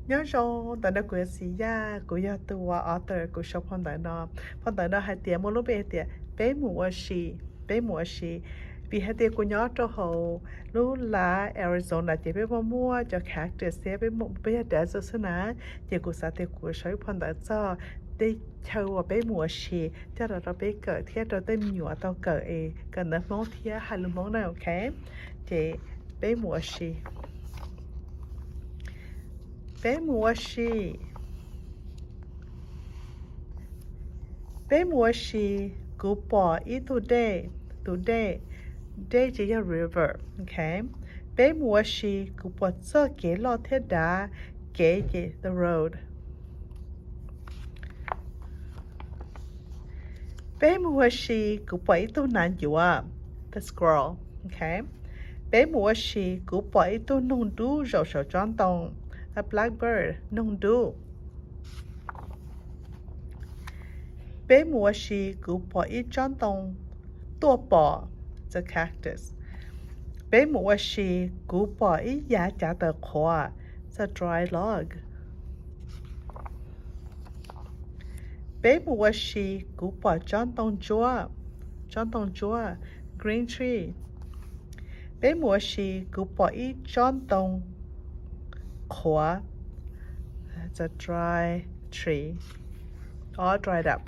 nhớ rồi tại nó của gì ya của ya tua author của shop phong tại nó hai tiếng một lúc bé mùa xì vì hai tiếng của nhớ cho hậu lúc là Arizona chỉ bé mua cho khác để xe bé một bé để cho số ná chỉ của sao tiếng của shop phong tại cho để chờ bé mùa xì cho nó bé cỡ thiết rồi tên nhựa tao cỡ cần nó món thiết hai lúc món nào khác thì bé mùa xì bé mùa xì cú bỏ ít today day chỉ là river okay bé mùa xì cú bỏ cho kế lo thế đá kế the road bé mùa xì cú bỏ ít tu nàn dùa the squirrel okay bé mùa xì cú bỏ ít tu nung đu rau sầu tròn tông a blackbird nung đu bé mùa xì cú bỏ ít tròn tông tua bỏ the cactus bé mùa xì cú bỏ ít giá trả tờ khóa the dry log bé mùa xì cú bỏ tròn tông chúa green tree bé mùa xì cú bỏ ít tròn tông khóa the dry tree all dried up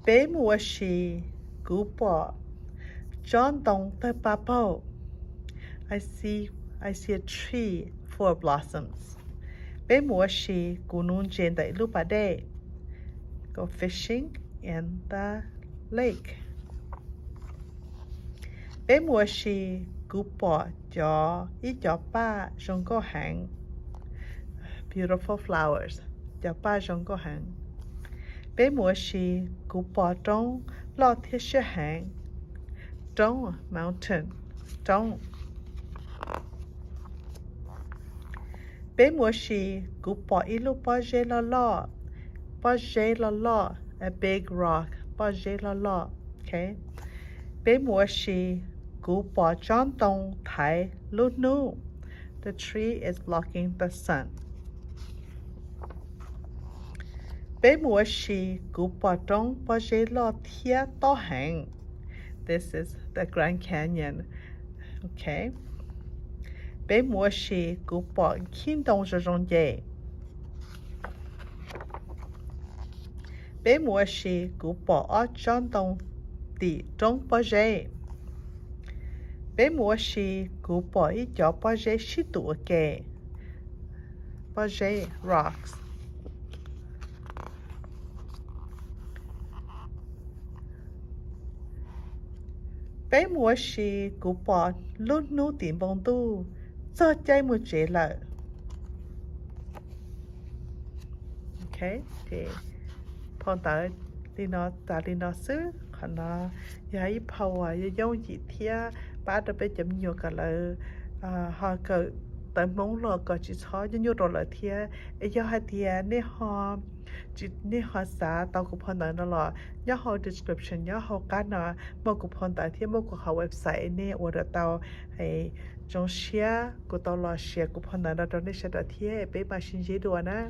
bé mùa xì cú bỏ tròn tông the purple I see a tree full of blossoms bé mùa xì cú nung trên đại lúc bà đê go fishing in the lake bé mùa xì cú bỏ ít cho ba trong có hàng beautiful flowers cho ba trong có hàng bé mùa xì cú bỏ trong lo thiết sẽ hàng trong mountain trong bé mùa xì cú bỏ ít lúc bỏ dê lo a big rock bỏ dê lo okay bé mùa xì cú bỏ tròn tông thái lúc nu the tree is blocking the sun bé mùa xì cú bỏ trong bỏ dê lo thiết to hàng this is the Grand Canyon okay bé mùa xì cú bỏ kinh đông cho trong dê bé mùa xì cú bỏ ở tròn tông tỷ trong bỏ dê bé mùa xì cú bỏ ít cho bỏ dê xí tụ kê bỏ dê rocks bé mùa xì cú bỏ lúc nu tìm bông tu cho cháy một chế lợi okay thì phong tới đi nó xứ còn nó giấy power giống gì thia ba đứa bé chấm nhiều cả là họ cỡ tới mong lo có chỉ cho nhiều đồ lợi thia ấy do hai thia nè họ chỉ nè họ xả tao cũng phong tới nó là nhớ họ description nhớ họ cá nó một cũng phong tới thia một của họ website nè hoặc là tao hay trong share của tao là share của phong tới nó trong này sẽ đã thia bé mà xin giấy đồ nè